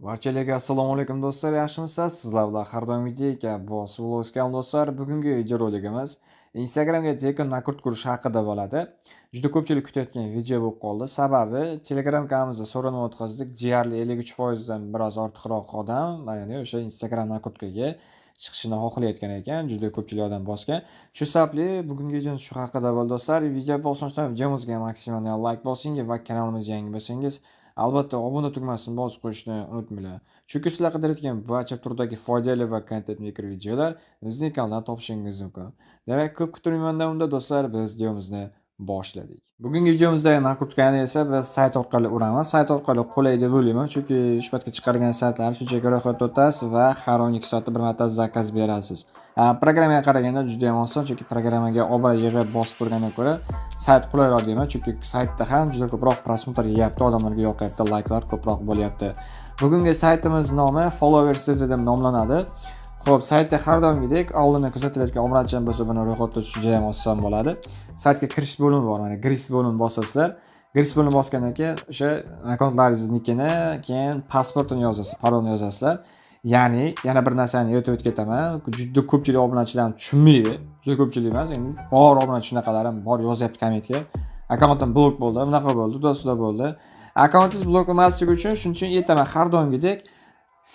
Barchalarga assalomu alaykum do'stlar, yaxshimisiz? Sizlar bilan har doimgidek Boss Vlogs kanali do'stlar. Bugungi video roligimiz Instagramga Jekon nakurt qurish haqida bo'ladi. Juda ko'pchilik kutayotgan video bo'lib qoldi. Sababi Telegram kanalimizda so'rovnoma o'tkazdik. Deyarli 53% dan biroz ortiqroq odam, ya'ni o'sha Instagram nakurtkaga chiqishini xohlayotgan ekan. Juda ko'pchilik odam bosgan. Shu sababli bugungi videomiz shu haqida bo'ldi do'stlar. Video bosishdan videomizga maksimal like bosing va kanalimizga yangi bo'lsangiz albatta obuna tugmasini bosib qo'yishni unutmanglar. Chunki sizlar qidirayotgan barcha turdagi foydali va content maker videolar bizning kanaldan topishingiz mumkin. Demak, ko'p kuttirmayman unda do'stlar, biz videomizni boshladik. Bugungi videomizda nakurtkani esa biz sayt orqali uramiz. Sayt orqali qulay deb o'ylayman, chunki ushbu paytga chiqargan saytlar shunchaki ro'yxatga o'tasiz va har 12 soatda bir marta zakaz berasiz. Programmaga qaraganda juda ham oson, chunki programmaga obra yig'ib bosib turgandan ko'ra sayt qulayroq deyman, chunki saytda ham juda ko'proq prosmotr yeyapti, odamlarga yoqyapti, layklar ko'proq bo'lyapti. Bugungi saytimiz nomi Followers deb nomlanadi. Xo'p, saytda har doimgidek oldindan kuzatilayotgan obunachilar bo'lsa, buni ro'yxatga o'tish juda ham oson bo'ladi. Saytga kirish bo'limi bor, mana girish bo'limini bosasizlar. Girish bo'limini bosgandan keyin o'sha akkauntlaringizni, keyin pasportini yozasiz, parolni yozasizlar. Ya'ni yana bir narsani aytib ketaman. Juda ko'pchilik obunachilar tushunmaydi. Juda ko'pchilik emas, endi bor obunachi shunaqalar ham bor, yozyapti kommentga. Akkauntim blok bo'ldi, bunaqa bo'ldi, uda bo'ldi. Akkauntingiz blok emasligi uchun shuning uchun aytaman har doimgidek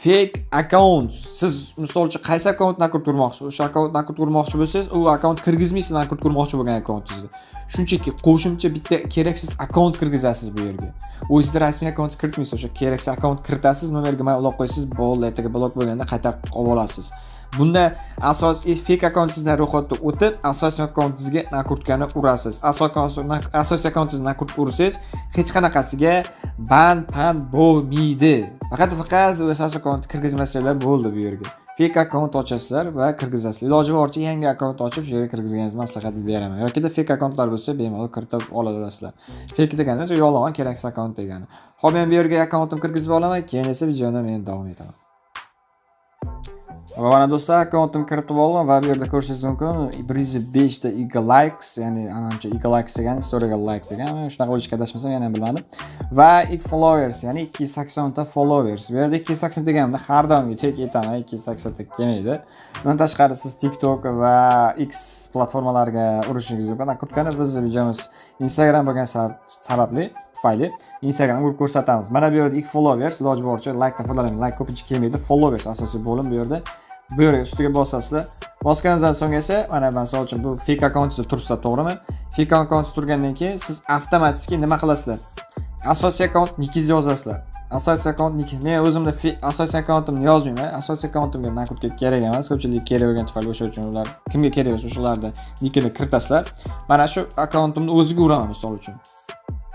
fake account. Siz misol uchun qaysi akkaunt nakurt qurmoqchi, o'sha akkaunt nakurt qurmoqchi bo'lsangiz, u akkaunt kirgizmaysiz nakurt qurmoqchi bo'lgan akkauntingizni. Shunchaki qo'shimcha bitta keraksiz akkaunt kirgizasiz bu yerga. O'zingizda rasmiy akkaunt kiritmaysiz, o'sha keraksiz akkaunt kiritasiz, nomerga mana ulab qo'yasiz, bo'ldi, ertaga blok bo'lganda qaytarib olasiz. Bunda asosiy fake akkauntingizdan ro'yxatdan o'tib, asosiy akkauntingizga nakurtkani urasiz. Asosiy akkauntingizni nakurt ursangiz, hech qanaqasiga pan bo'lmaydi. Faqat asosiy akkaunt kirgizmasanglar bo'ldi bu yerga. Fake akkaunt ochasizlar va kirgizasizlar. Iloji boricha yangi akkaunt ochib, shu yerga kirgizganingizni maslahat beraman. Yoki fake akkauntlar bo'lsa, bemalol kiritib olaverasizlar. Fake degani yolg'on keraksiz akkaunt degani. Xo'p, men bu yerga akkauntimni kirgizib olaman, keyin esa videoni men davom etaman. Va mana do'stlar, akkauntimni kiritib oldim va bu yerda ko'rishingiz mumkin 105 ta eagle likes, ya'ni anamcha eagle likes degani storyga like degani, shunaqa o'lishga adashmasam yana ham bilmadim. Va followers, ya'ni 280 ta followers. Bu yerda 280 deganimda har doimgi tek aytaman, 280 ta kelmaydi. Bundan tashqari siz TikTok va X platformalariga urishingiz mumkin. Nakurtkani bizning videomiz Instagram bo'lgan sababli tufayli Instagramga urib ko'rsatamiz. Mana bu yerda followers, iloji boricha like dan foydalaning. Like ko'pincha kelmaydi. Followers asosiy bo'lim bu yerda. Bu yerga ustiga bosasizlar. Bosganingizdan so'ng esa mana misol uchun bu fake akkauntingizda tursa, to'g'rimi? Fake akkauntingiz turgandan keyin siz avtomatik nima qilasizlar? Asosiy akkaunt nikingizni yozasizlar. Asosiy akkaunt niki. Men o'zimda asosiy akkauntimni yozmayman. Asosiy akkauntimga nakurtka kerak emas. Ko'pchilik kerak bo'lgan tufayli o'sha uchun ular kimga kerak bo'lsa o'shalarda nikini kiritasizlar. Mana shu akkauntimni o'ziga uraman misol uchun.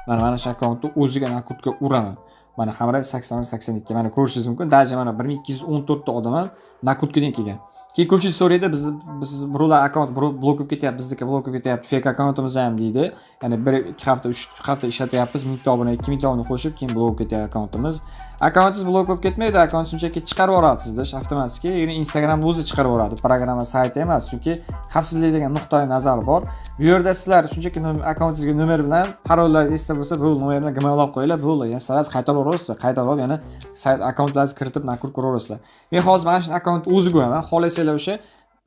Mana shu akkauntni o'ziga nakurtka uraman. Mana hamra 80-82. Mana ko'rishingiz mumkin. Даже mana 1214 ta odam ham nakurtkadan kelgan. Keyin ko'pchilik so'raydi, biz birovlar akkaunt blok bo'lib ketyapti, bizniki blok bo'lib ketyapti, fake akkauntimiz ham deydi. Ya'ni 1-2 hafta, 3 hafta ishlatyapmiz, 1000 ta obuna, 2000 ta obuna qo'shib, keyin blok bo'lib ketyapti akkauntimiz. Akkauntingiz blok bo'lib ketmaydi, akkaunt shunchaki chiqarib yuborasizda, avtomatik. Ya'ni Instagram o'zi chiqarib yuboradi, programma sayti emas, chunki xavfsizlik degan nuqtai nazar bor. Bu yerda sizlar shunchaki akkauntingizga nomer bilan parollar eslab bo'lsa, bu nomer bilan gmailab qo'yinglar, bo'ldi. Yana sizlar qaytarib yuborasizlar, qaytarib yana sayt akkauntlaringizni kiritib nakurt quraverasizlar. Men hozir mana shu akkauntni o'ziga uraman, xohlasanglar o'sha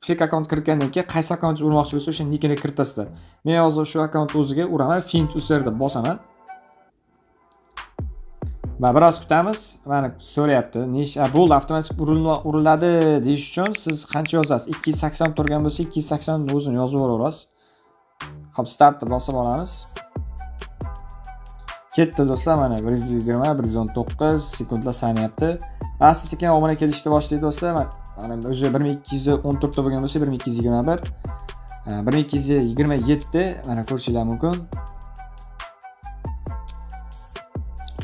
fake akkaunt kiritgandan keyin qaysi akkauntingizni urmoqchi bo'lsa, o'sha nikini kiritasizlar. Men hozir shu akkauntni o'ziga uraman, fint userda bosaman. Va biroz kutamiz. Mana so'rayapti. Bu avtomatik uriladi deyish uchun siz qancha yozasiz? 280 turgan bo'lsa, 280 ni o'zini yozib yuborasiz. Xo'p, startni bosib olamiz. Ketdi do'stlar, mana 120, 119 sekundlar sanayapti. Asta-sekin obuna kelishni boshlaydi do'stlar. Mana o'sha 1214 ta bo'lgan bo'lsa, 1221, 1227 mana ko'rishingiz mumkin.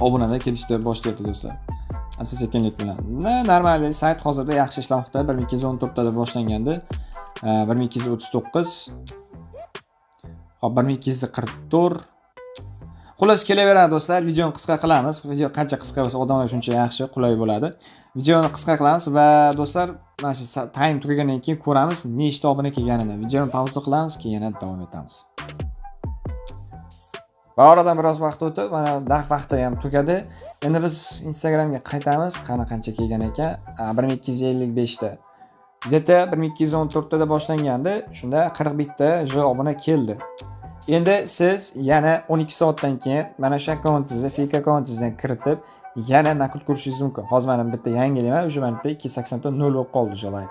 Obunalar kelishni boshlayapti do'stlar. Asta-sekinlik bilan. Normal sayt hozirda yaxshi ishlamoqda. 1214 tada boshlangandi. 1239. Hop, 1244. Xullas kelaveradi do'stlar, videoni qisqa qilamiz. Video qancha qisqa bo'lsa, odamlar shuncha yaxshi, qulay bo'ladi. Videoni qisqa qilamiz va do'stlar, mana shu time tugagandan keyin ko'ramiz nechta obuna kelganini. Videoni pauza qilamiz, keyin yana davom etamiz. Va oradan biroz vaqt o'tib, mana vaqti ham tugadi. Endi biz Instagramga qaytamiz. Qani qancha kelgan ekan? 1255 ta. Где-то 1214 da boshlangandi. Shunda 41 ta obuna keldi. Endi siz yana 12 soatdan keyin mana shu akkauntingizga, fake akkauntingizdan kiritib, yana nakut ko'rishingiz mumkin. Hozir mana bitta yangilayman, o'sha mana bitta 280 0 bo'lib qoldi jo'lay.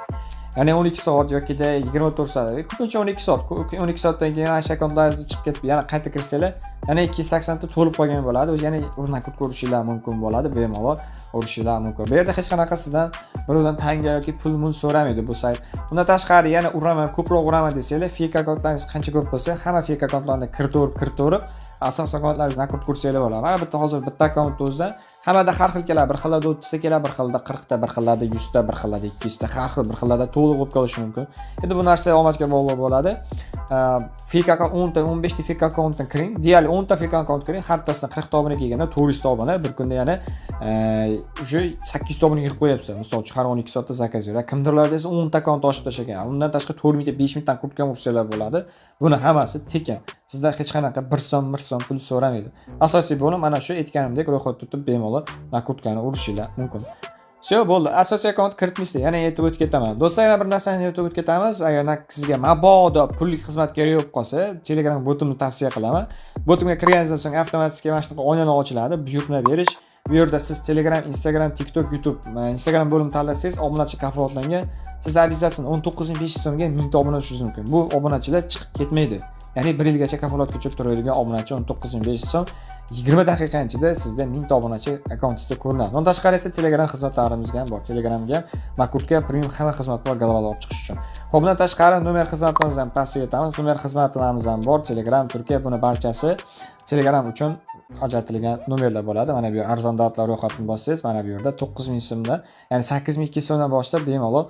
Ya'ni 12 soat yoki-da 24 soat. Ko'pincha 12 soat. 12 soatdan keyin ana shu akkauntlaringiz chiqib ketib, yana qayta kirsanglar, yana 280 ta to'lib qolgan bo'ladi. O'zi yana nakut ko'rishinglar mumkin bo'ladi, bemalol urishinglar mumkin. Bu yerda hech qanaqa sizdan birovdan tanga yoki pul so'ramaydi bu sayt. Undan tashqari yana uraman, ko'proq uraman desanglar, fake akkauntlaringiz qancha ko'p bo'lsa, hamma fake akkauntlarni kiritib, asos akkauntlaringizni nakut ko'rsanglar bo'ladi. Mana bitta hozir bitta akkaunt o'zida hammada har xil keladi. Bir xillarda 30 ta keladi, bir xilda 40 ta, bir xillarda 100 ta, bir xillarda 200 ta, har xil bir xillarda to'liq bo'lib qolishi mumkin. Endi bu narsa omadga bog'liq bo'ladi. Fake akkaunt 10 ta, 15 ta fake akkauntdan kiring. Deyarli 10 ta fake akkaunt kiring. Har bittasidan 40 ta obuna kelganda 400 ta obuna bir kunda yana o'sha 800 ta obuna yig'ib qo'yapsiz. Misol uchun har 12 soatda zakaz beradi. Kimdirlarda esa 10 ta akkaunt ochib tashlagan. Undan tashqari 4 ming ta, 5 ming ta kurtgan ursalar bo'ladi. Buni hammasi tekin. Sizdan hech qanaqa 1 so'm pul so'ramaydi. Asosiy bo'lim mana shu aytganimdek ro'yxat tutib bemalol nakurtkani urishinglar mumkin. Shu bo'ldi. Asosiy akkaunt kiritmaysizlar. Yana aytib o'tib ketaman. Do'stlar, yana bir narsani aytib o'tib ketamiz. Agar sizga mabodo pullik xizmat kerak bo'lib qolsa, Telegram botimni tavsiya qilaman. Botimga kirganingizdan so'ng avtomatik mana shunaqa oyna ochiladi. Buyurtma berish. Bu yerda siz Telegram, Instagram, TikTok, YouTube, Instagram bo'limini tanlasangiz, obunachi kafolatlangan. Siz обязательно 19500 so'mga 1000 ta obuna olishingiz mumkin. Bu obunachilar chiqib ketmaydi. Ya'ni 1 yilgacha kafolatga tushib turadigan obunachi 19500 so'm 20 daqiqa ichida sizda 1000 ta obunachi akkauntingizda ko'rinadi. Undan tashqari esa Telegram xizmatlarimizga ham bor. Telegramga nakurtka premium hamma xizmat bor global olib chiqish uchun. Xo'p, bundan tashqari nomer xizmatlarimizni ham tavsiya etamiz. Nomer xizmatlarimiz ham bor. Telegram, Turkiya, buni barchasi Telegram uchun ajratilgan nomerlar bo'ladi. Mana bu arzon davlatlar ro'yxatini bossangiz, mana bu yerda 9000 so'mdan, ya'ni 8200 so'mdan boshlab bemalol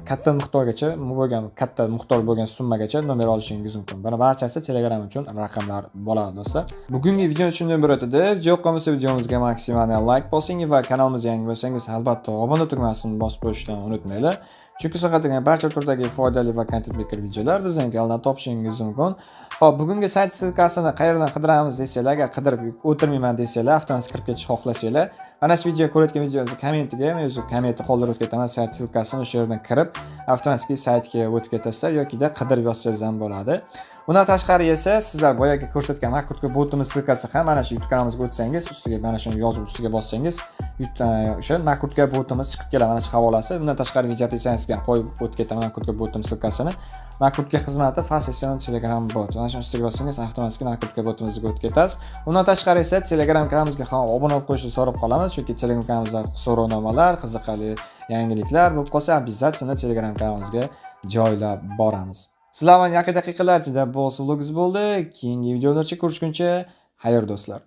katta miqdorgacha bo'lgan, katta miqdor bo'lgan summagacha nomer olishingiz mumkin. Buni barchasi Telegram uchun raqamlar bo'ladi do'stlar. Bugungi video shunday bo'ladi. Video yoqqan bo'lsa videomizga maksimal like bosing va kanalimizga yangi bo'lsangiz albatta obuna tugmasini bosib qo'yishni unutmanglar. Chunki sizlarga barcha turdagi foydali va content maker videolar bizning kanaldan topishingiz mumkin. Xo'p, bugungi sayt ssilkasini qayerdan qidiramiz desanglar, agar qidirib o'tirmayman desanglar, avtomatik kirib ketishni xohlasanglar, mana shu video ko'rayotgan videomizni kommentiga kommentni qoldirib ketaman, sayt ssilkasini o'sha yerdan kirib, avtomatik saytga o'tib ketasizlar yoki-da qidirib yozsangiz ham bo'ladi. Bundan tashqari esa sizlar boyaga ko'rsatgan nakurtka botimiz ssilkasi ham mana shu YouTube kanalimizga o'tsangiz, ustiga mana shuni yozib ustiga bossangiz, o'sha nakurtka botimiz chiqib keladi, mana shu havolasi. Bundan tashqari video opsiyasiga qo'yib o'tib ketaman nakurtka botim ssilkasini. Nakurtka xizmati Fast Telegram bot. Mana shuni ustiga bossangiz avtomatik nakurtka botimizga o'tib ketasiz. Undan tashqari esa Telegram kanalimizga ham obuna bo'lib qo'yishni so'rab qolamiz, chunki Telegram kanalimizda so'rovnomalar, qiziqarli yangiliklar bo'lib qolsa, обязательно Telegram kanalimizga joylab boramiz. Sizlar bilan yaqin daqiqalar ichida boss vlogingiz bo'ldi. Keyingi videolarda ko'rishguncha, xayr do'stlar.